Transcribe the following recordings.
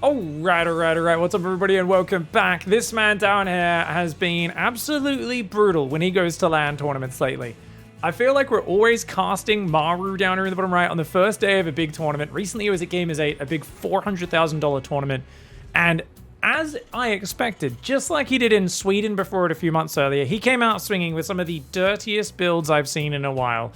All right. What's up, everybody, and welcome back. This man down here has been absolutely brutal when he goes to LAN tournaments lately. I feel like we're always casting Maru down here in the bottom right on the first day of a big tournament. Recently, it was at Gamers 8, a big $400,000 tournament. And as I expected, just like he did in Sweden before it a few months earlier, he came out swinging with some of the dirtiest builds I've seen in a while.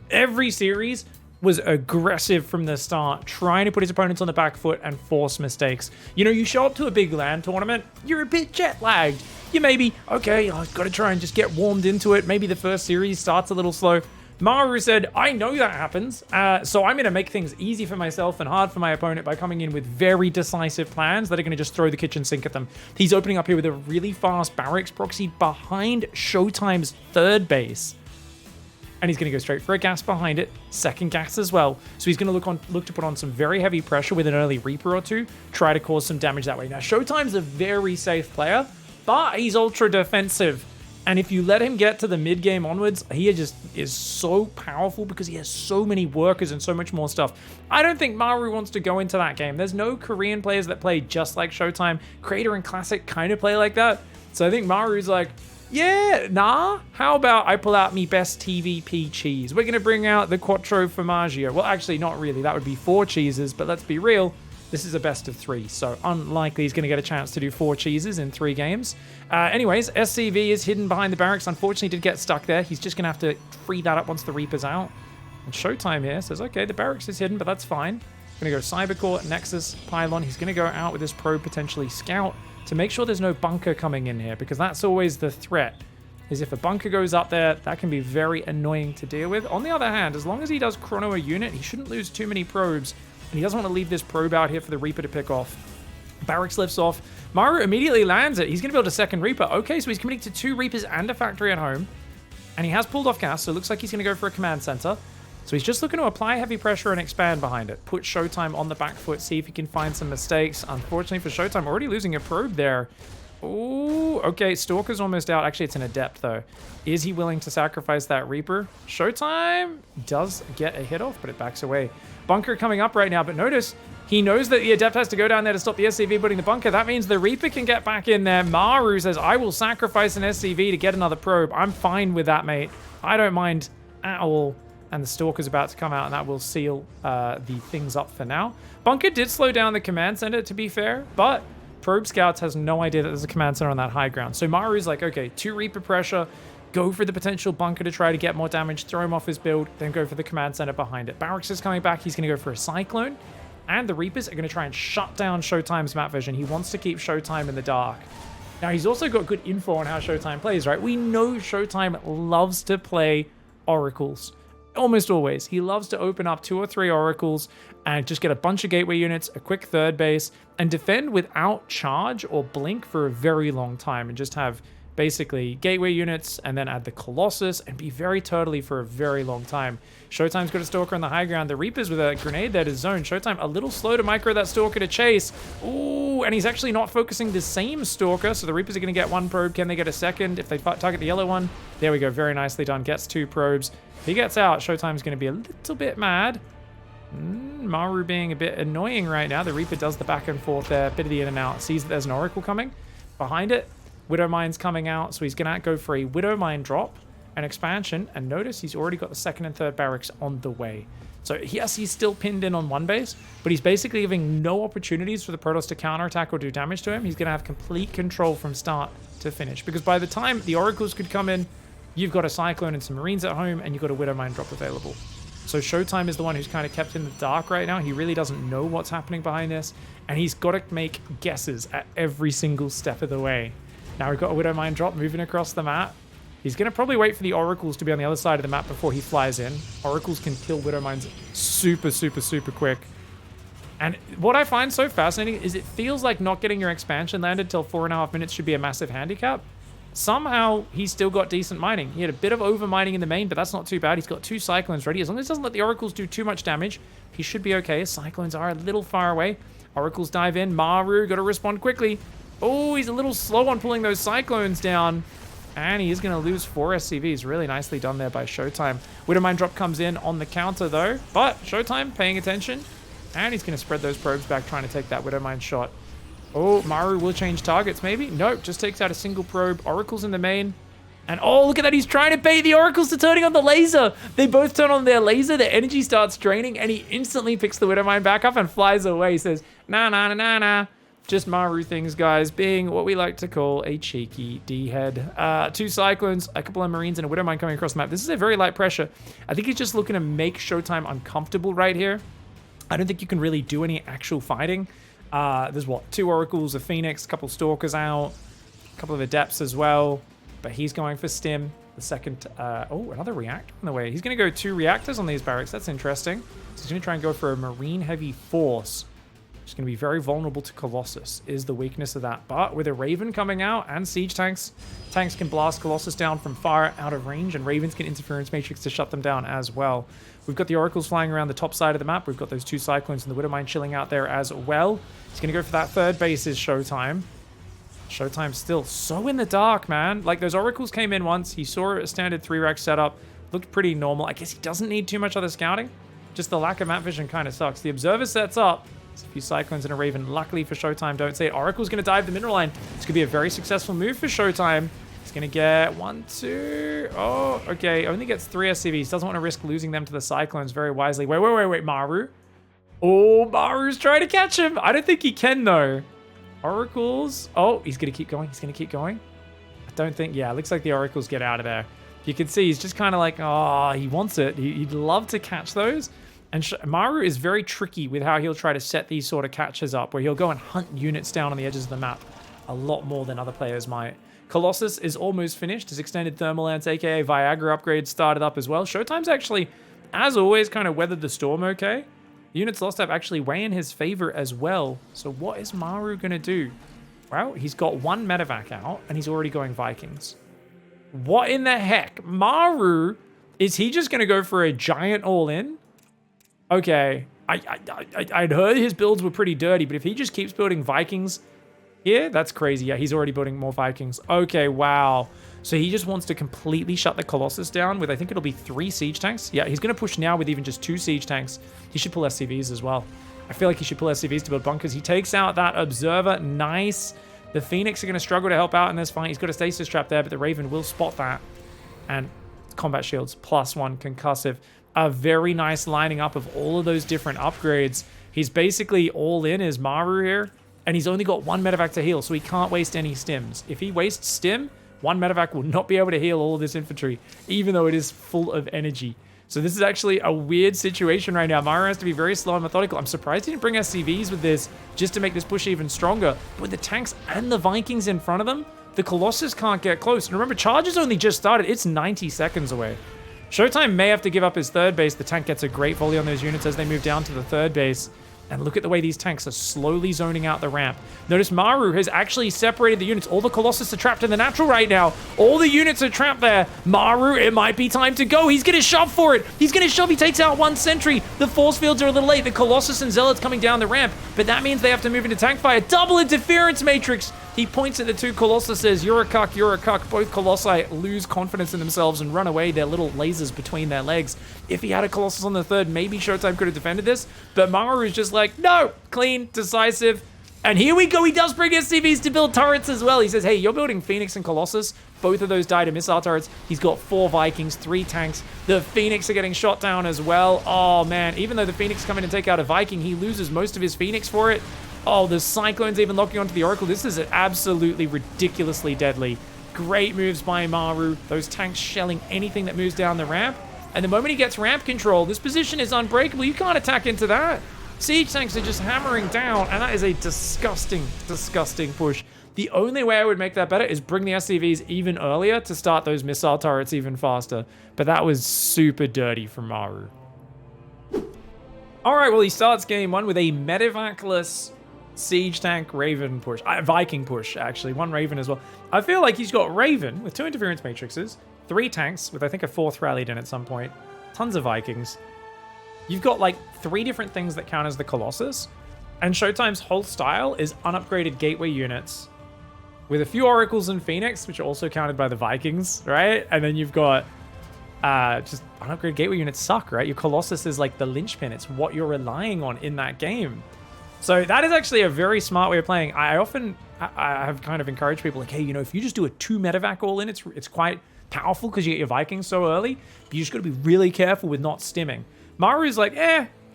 Every series was aggressive from the start, trying to put his opponents on the back foot and force mistakes. You know, you show up to a big LAN tournament, you're a bit jet lagged. You maybe, okay, I've got to try and just get warmed into it. Maybe the first series starts a little slow. Maru said, I know that happens, so I'm going to make things easy for myself and hard for my opponent by coming in with very decisive plans that are going to just throw the kitchen sink at them. He's opening up here with a really fast barracks proxy behind Showtime's third base. And he's going to go straight for a gas behind it, second gas as well. So he's going to look to put on some very heavy pressure with an early Reaper or two, try to cause some damage that way. Now, Showtime's a very safe player, but he's ultra defensive. And if you let him get to the mid game onwards, he just is so powerful because he has so many workers and so much more stuff. I don't think Maru wants to go into that game. There's no Korean players that play just like Showtime. Creator and Classic kind of play like that. So I think Maru's like, yeah, nah, how about I pull out me best TVP cheese? We're going to bring out the Quattro Formaggio. Well, actually, not really. That would be 4 cheeses, but let's be real. This is a best of 3, so unlikely he's going to get a chance to do 4 cheeses in 3 games. Anyways, SCV is hidden behind the barracks. Unfortunately, did get stuck there. He's just going to have to free that up once the Reaper's out. And Showtime here says, okay, the barracks is hidden, but that's fine. Going to go Cybercore, Nexus, Pylon. He's going to go out with his probe, potentially Scout, to make sure there's no bunker coming in here, because that's always the threat, is if a bunker goes up there, that can be very annoying to deal with. On the other hand, as long as he does chrono a unit, he shouldn't lose too many probes, and he doesn't want to leave this probe out here for the Reaper to pick off. Barracks lifts off. Maru immediately lands it. He's going to build a second Reaper. Okay, so he's committing to 2 Reapers and a factory at home, and he has pulled off gas, so it looks like he's going to go for a command center. So he's just looking to apply heavy pressure and expand behind it. Put Showtime on the back foot, see if he can find some mistakes. Unfortunately for Showtime, already losing a probe there. Ooh, okay, Stalker's almost out. Actually, it's an Adept, though. Is he willing to sacrifice that Reaper? Showtime does get a hit off, but it backs away. Bunker coming up right now, but notice he knows that the Adept has to go down there to stop the SCV putting the bunker. That means the Reaper can get back in there. Maru says, I will sacrifice an SCV to get another probe. I'm fine with that, mate. I don't mind at all. And the Stalker's about to come out, and that will seal the things up for now. Bunker did slow down the command center, to be fair, but Probe Scouts has no idea that there's a command center on that high ground. So Maru's like, okay, 2 Reaper pressure, go for the potential bunker to try to get more damage, throw him off his build, then go for the command center behind it. Barracks is coming back. He's going to go for a Cyclone, and the Reapers are going to try and shut down Showtime's map vision. He wants to keep Showtime in the dark. Now, he's also got good info on how Showtime plays, right? We know Showtime loves to play Oracles. Almost always. He loves to open up 2 or 3 Oracles and just get a bunch of gateway units, a quick third base, and defend without charge or blink for a very long time, and just have basically gateway units and then add the Colossus and be very turtly for a very long time. Showtime's got a Stalker on the high ground. The Reapers with a grenade there to zone. Showtime a little slow to micro that Stalker to chase. Ooh, and he's actually not focusing the same Stalker, so the Reapers are going to get 1 probe. Can they get a second if they target the yellow one? There we go. Very nicely done. Gets 2 probes. If he gets out, Showtime's going to be a little bit mad. Maru being a bit annoying right now. The Reaper does the back and forth there. Bit of the in and out. Sees that there's an Oracle coming. Behind it, Widowmine's coming out, so he's going to go for a Widowmine drop, an expansion, and notice he's already got the 2nd and 3rd barracks on the way. So yes, he's still pinned in on 1 base, but he's basically giving no opportunities for the Protoss to counterattack or do damage to him. He's going to have complete control from start to finish, because by the time the Oracles could come in, you've got a Cyclone and some Marines at home, and you've got a Widowmine drop available. So Showtime is the one who's kind of kept in the dark right now. He really doesn't know what's happening behind this, and he's got to make guesses at every single step of the way. Now we've got a Widowmine drop moving across the map. He's going to probably wait for the Oracles to be on the other side of the map before he flies in. Oracles can kill Widowmines super quick. And what I find so fascinating is it feels like not getting your expansion landed till 4.5 minutes should be a massive handicap. Somehow, he's still got decent mining. He had a bit of over-mining in the main, but that's not too bad. He's got 2 Cyclones ready. As long as he doesn't let the Oracles do too much damage, he should be okay. Cyclones are a little far away. Oracles dive in. Maru, got to respond quickly. Oh, he's a little slow on pulling those Cyclones down. And he is going to lose 4 SCVs. Really nicely done there by Showtime. Widowmine drop comes in on the counter, though. But Showtime paying attention. And he's going to spread those probes back, trying to take that Widowmine shot. Oh, Maru will change targets, maybe? Nope, just takes out a single probe. Oracle's in the main. And oh, look at that. He's trying to bait the Oracles to turning on the laser. They both turn on their laser. Their energy starts draining, and he instantly picks the Widowmine back up and flies away. He says, nah, nah, nah, nah, nah. Just Maru things, guys, being what we like to call a cheeky D-head. 2 Cyclones, a couple of Marines, and a Widowmine coming across the map. This is a very light pressure. I think he's just looking to make Showtime uncomfortable right here. I don't think you can really do any actual fighting. There's what? 2 Oracles, a Phoenix, a couple Stalkers out, a couple of Adepts as well. But he's going for Stim. The second, oh, another reactor on the way. He's going to go 2 reactors on these barracks. That's interesting. So he's going to try and go for a Marine Heavy Force. It's going to be very vulnerable to Colossus, is the weakness of that. But with a Raven coming out and Siege Tanks, tanks can blast Colossus down from far out of range, and Ravens can Interference Matrix to shut them down as well. We've got the Oracles flying around the top side of the map. We've got those 2 Cyclones and the Widowmine chilling out there as well. He's going to go for that third base is Showtime. Showtime's still so in the dark, man. Like, those Oracles came in once. He saw a standard 3-rack setup. Looked pretty normal. I guess he doesn't need too much other scouting. Just the lack of map vision kind of sucks. The Observer sets up. There's a few Cyclones and a Raven. Luckily for Showtime, don't say it. Oracle's going to dive the mineral line. It's going to be a very successful move for Showtime. He's going to get 1, 2. Oh, okay. Only gets 3 SCVs. Doesn't want to risk losing them to the Cyclones very wisely. Wait. Maru. Oh, Maru's trying to catch him. I don't think he can, though. Oracles. Oh, he's going to keep going. I don't think. Yeah, it looks like the Oracles get out of there. You can see he's just kind of like, oh, he wants it. He'd love to catch those. And Maru is very tricky with how he'll try to set these sort of catches up, where he'll go and hunt units down on the edges of the map a lot more than other players might. Colossus is almost finished. His extended thermal lance, aka Viagra upgrade, started up as well. Showtime's actually, as always, kind of weathered the storm okay. The units lost have actually way in his favor as well. So what is Maru going to do? Well, he's got 1 medevac out, and he's already going Vikings. What in the heck? Maru, is he just going to go for a giant all-in? Okay, I'd heard his builds were pretty dirty, but if he just keeps building Vikings here, that's crazy. Yeah, he's already building more Vikings. Okay, wow. So he just wants to completely shut the Colossus down with, I think it'll be 3 Siege Tanks. Yeah, he's going to push now with even just 2 Siege Tanks. He should pull SCVs as well. I feel like he should pull SCVs to build bunkers. He takes out that Observer. Nice. The Phoenix are going to struggle to help out in this fight. He's got a Stasis Trap there, but the Raven will spot that. And Combat Shields, +1 concussive. A very nice lining up of all of those different upgrades. He's basically all in as Maru here, and he's only got 1 medevac to heal, so he can't waste any stims. If he wastes stim, 1 medevac will not be able to heal all of this infantry, even though it is full of energy. So this is actually a weird situation right now. Maru has to be very slow and methodical. I'm surprised he didn't bring SCVs with this just to make this push even stronger. But with the tanks and the Vikings in front of them, the Colossus can't get close. And remember, charge has only just started. It's 90 seconds away. Showtime may have to give up his third base. The tank gets a great volley on those units as they move down to the third base. And look at the way these tanks are slowly zoning out the ramp. Notice Maru has actually separated the units. All the Colossus are trapped in the natural right now. All the units are trapped there. Maru, it might be time to go. He's going to shove for it. He's going to shove. He takes out 1 sentry. The force fields are a little late. The Colossus and Zealots coming down the ramp. But that means they have to move into tank fire. Double interference matrix. He points at the 2 Colossus, says, you're a cuck, you're a cuck. Both Colossi lose confidence in themselves and run away, their little lasers between their legs. If he had a Colossus on the third, maybe Showtime could have defended this. But Maru is just like, no, clean, decisive. And here we go. He does bring SCVs to build turrets as well. He says, hey, you're building Phoenix and Colossus. Both of those die to missile turrets. He's got 4 Vikings, 3 tanks. The Phoenix are getting shot down as well. Oh, man. Even though the Phoenix come in and take out a Viking, he loses most of his Phoenix for it. Oh, the Cyclone's even locking onto the Oracle. This is absolutely ridiculously deadly. Great moves by Maru. Those tanks shelling anything that moves down the ramp. And the moment he gets ramp control, this position is unbreakable. You can't attack into that. Siege tanks are just hammering down, and that is a disgusting, disgusting push. The only way I would make that better is bring the SCVs even earlier to start those missile turrets even faster. But that was super dirty from Maru. All right, well, he starts game 1 with a medevac-less Siege tank Raven push. Viking push, actually. 1 Raven as well. I feel like he's got Raven with 2 interference matrices, 3 tanks with I think a 4th rallied in at some point, tons of Vikings. You've got like 3 different things that count as the Colossus, and Showtime's whole style is unupgraded gateway units with a few Oracles and Phoenix, which are also counted by the Vikings, right? And then you've got Just unupgraded gateway units suck, right? Your Colossus is like the linchpin. It's what you're relying on in that game. So that is actually a very smart way of playing. I have kind of encouraged people like, hey, you know, if you just do a 2 medevac all in, it's quite powerful because you get your Vikings so early. But you just got to be really careful with not stimming. Maru's like,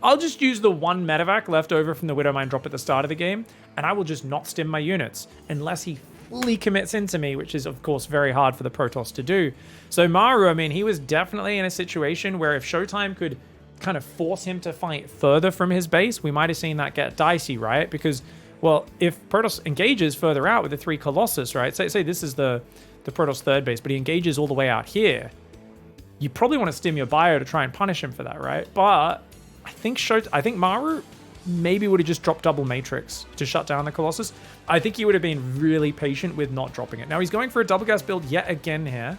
I'll just use the 1 medevac left over from the Widowmine drop at the start of the game, and I will just not stim my units unless he fully commits into me, which is, of course, very hard for the protoss to do. So Maru, I mean, he was definitely in a situation where if Showtime could kind of force him to fight further from his base, we might have seen that get dicey, right? Because, well, if Protoss engages further out with the 3 Colossus, right? Say this is the Protoss third base, but he engages all the way out here. You probably want to stim your bio to try and punish him for that, right? But I think Maru maybe would have just dropped double Matrix to shut down the Colossus. I think he would have been really patient with not dropping it. Now he's going for a double gas build yet again here.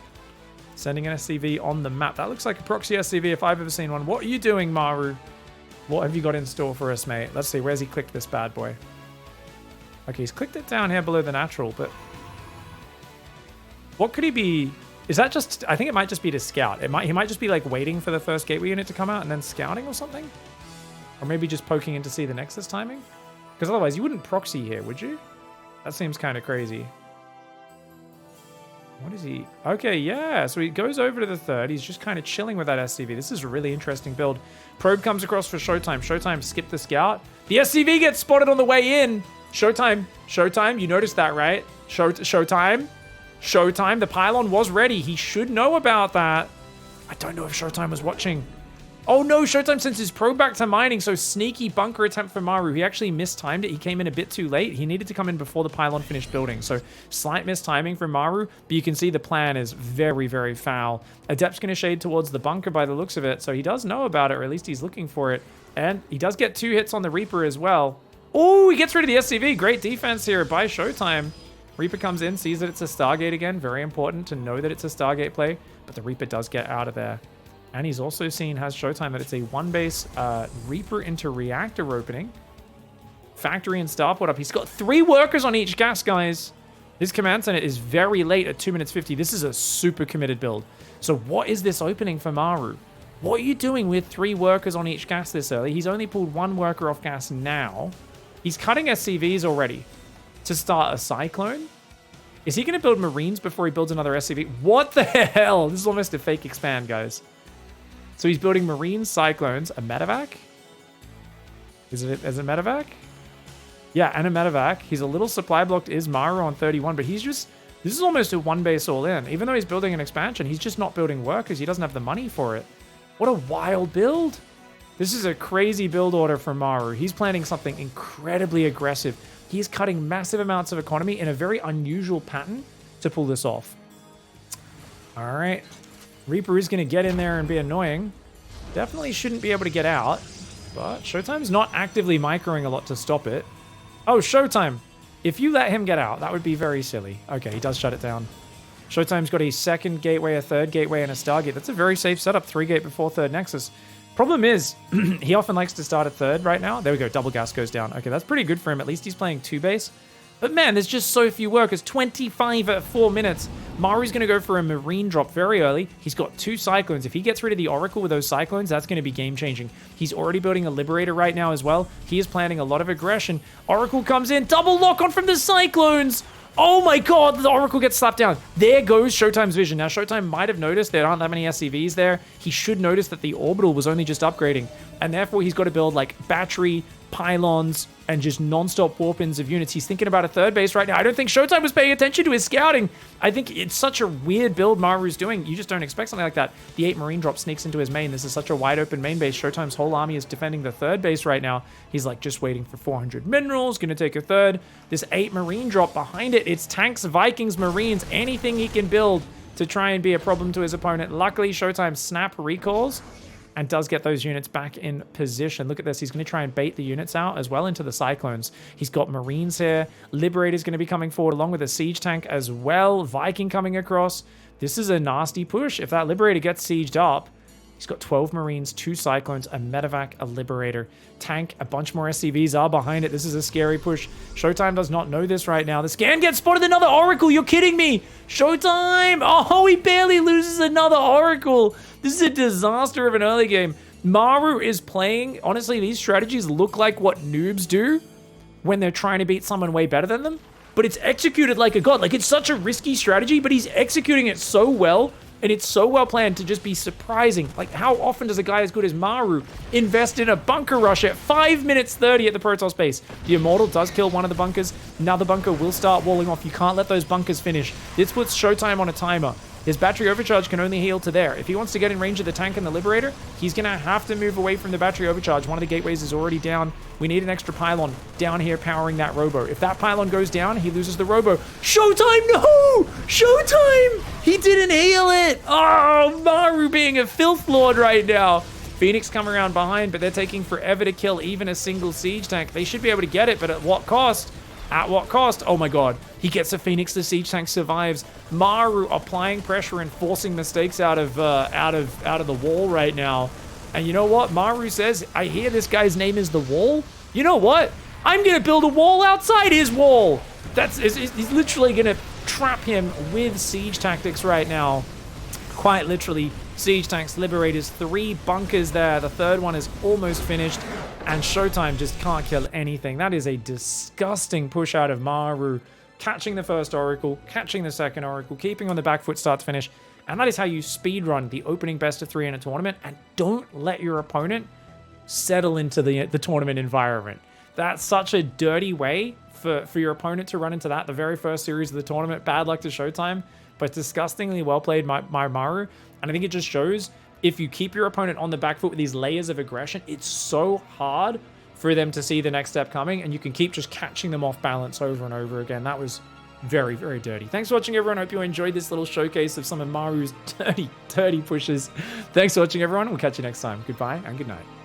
Sending an SCV on the map. That looks like a proxy SCV if I've ever seen one. What are you doing, Maru? What have you got in store for us, mate? Let's see. Where's he clicked this bad boy? Okay, he's clicked it down here below the natural, but what could he be? Is that just... I think it might just be to scout. He might just be like waiting for the first gateway unit to come out and then scouting or something? Or maybe just poking in to see the Nexus timing? Because otherwise you wouldn't proxy here, would you? That seems kind of crazy. What is he? Okay, yeah. So he goes over to the third. He's just kind of chilling with that SCV. This is a really interesting build. Probe comes across for Showtime. Showtime skipped the scout. The SCV gets spotted on the way in. Showtime. You noticed that, right? Showtime. The pylon was ready. He should know about that. I don't know if Showtime was watching. Oh no, Showtime sends his probe back to mining, so sneaky bunker attempt for Maru. He actually mistimed it. He came in a bit too late. He needed to come in before the pylon finished building, so slight mistiming from Maru, but you can see the plan is very, very foul. Adept's going to shade towards the bunker by the looks of it, so he does know about it, or at least he's looking for it, and he does get 2 hits on the Reaper as well. Oh, he gets rid of the SCV. Great defense here by Showtime. Reaper comes in, sees that it's a Stargate again. Very important to know that it's a Stargate play, but the Reaper does get out of there. And he's also seen, has Showtime, that it's a 1-base Reaper into Reactor opening. Factory and Starport up. He's got 3 workers on each gas, guys. His command center is very late at 2 minutes 50. This is a super committed build. So what is this opening for Maru? What are you doing with 3 workers on each gas this early? He's only pulled 1 worker off gas now. He's cutting SCVs already to start a Cyclone. Is he going to build Marines before he builds another SCV? What the hell? This is almost a fake expand, guys. So he's building Marines, Cyclones, a medevac? Is it a medevac? Yeah, and a medevac. He's a little supply blocked, is Maru on 31, but he's just... This is almost a 1-base all in. Even though he's building an expansion, he's just not building workers. He doesn't have the money for it. What a wild build. This is a crazy build order from Maru. He's planning something incredibly aggressive. He's cutting massive amounts of economy in a very unusual pattern to pull this off. All right. Reaper is going to get in there and be annoying. Definitely shouldn't be able to get out, but Showtime's not actively microing a lot to stop it. Oh, Showtime. If you let him get out, that would be very silly. Okay, he does shut it down. Showtime's got a 2nd gateway, a 3rd gateway, and a Stargate. That's a very safe setup. 3 gate before 3rd Nexus. Problem is, he often likes to start at 3rd right now. There we go. Double gas goes down. Okay, that's pretty good for him. At least he's playing 2-base. But man, there's just so few workers. 25 at 4 minutes. Maru's going to go for a Marine drop very early. He's got 2 Cyclones. If he gets rid of the Oracle with those Cyclones, that's going to be game-changing. He's already building a Liberator right now as well. He is planning a lot of aggression. Oracle comes in. Double lock-on from the Cyclones. Oh my god, the Oracle gets slapped down. There goes Showtime's vision. Now, Showtime might have noticed there aren't that many SCVs there. He should notice that the Orbital was only just upgrading. And therefore, he's got to build, like, battery, pylons, and just non-stop warp-ins of units. He's thinking about a 3rd base right now. I don't think Showtime was paying attention to his scouting. I think it's such a weird build Maru's doing. You just don't expect something like that. The 8 Marine drop sneaks into his main. This is such a wide-open main base. Showtime's whole army is defending the 3rd base right now. He's, like, just waiting for 400 minerals, gonna take a 3rd. This 8 Marine drop behind it, it's tanks, Vikings, Marines, anything he can build to try and be a problem to his opponent. Luckily, Showtime snap recalls and does get those units back in position. Look at this. He's going to try and bait the units out as well into the Cyclones. He's got Marines here. Liberator's going to be coming forward along with a siege tank as well. Viking coming across. This is a nasty push. If that Liberator gets sieged up, He's got 12 Marines, 2 Cyclones, a Medevac, a Liberator, tank, a bunch more SCVs are behind it. This is a scary push. Showtime does not know this right now. The scan gets spotted, another Oracle. You're kidding me. Showtime. Oh, he barely loses another Oracle. This is a disaster of an early game. Maru is playing. Honestly, these strategies look like what noobs do when they're trying to beat someone way better than them. But it's executed like a god. Like, it's such a risky strategy, but he's executing it so well. And it's so well planned to just be surprising. Like, how often does a guy as good as Maru invest in a bunker rush at 5 minutes 30 at the protoss base? The Immortal does kill one of the bunkers. Another bunker will start walling off. You can't let those bunkers finish. This puts Showtime on a timer. His battery overcharge can only heal to there. If he wants to get in range of the tank and the Liberator, he's going to have to move away from the battery overcharge. One of the gateways is already down. We need an extra pylon down here powering that robo. If that pylon goes down, he loses the robo. Showtime, no! Showtime! He didn't heal it! Oh, Maru being a filth lord right now. Phoenix come around behind, but they're taking forever to kill even a single siege tank. They should be able to get it, but at what cost? At what cost? Oh my god. He gets a Phoenix, the siege tank survives. Maru applying pressure and forcing mistakes out of the wall right now. And you know what? Maru says, I hear this guy's name is the wall. You know what? I'm gonna build a wall outside his wall. He's literally gonna trap him with siege tactics right now. Quite literally. Siege tanks, Liberators, 3 bunkers there. The third one is almost finished. And Showtime just can't kill anything. That is a disgusting push out of Maru. Catching the first Oracle, catching the second Oracle, keeping on the back foot start to finish. And that is how you speedrun the opening best of 3 in a tournament. And don't let your opponent settle into the tournament environment. That's such a dirty way for your opponent to run into that. The very first series of the tournament. Bad luck to Showtime. But disgustingly well played by Maru. And I think it just shows if you keep your opponent on the back foot with these layers of aggression, it's so hard for them to see the next step coming, and you can keep just catching them off balance over and over again. That was very, very dirty. Thanks for watching, everyone. I hope you enjoyed this little showcase of some of Maru's dirty pushes. Thanks for watching, everyone. We'll catch you next time. Goodbye and good night.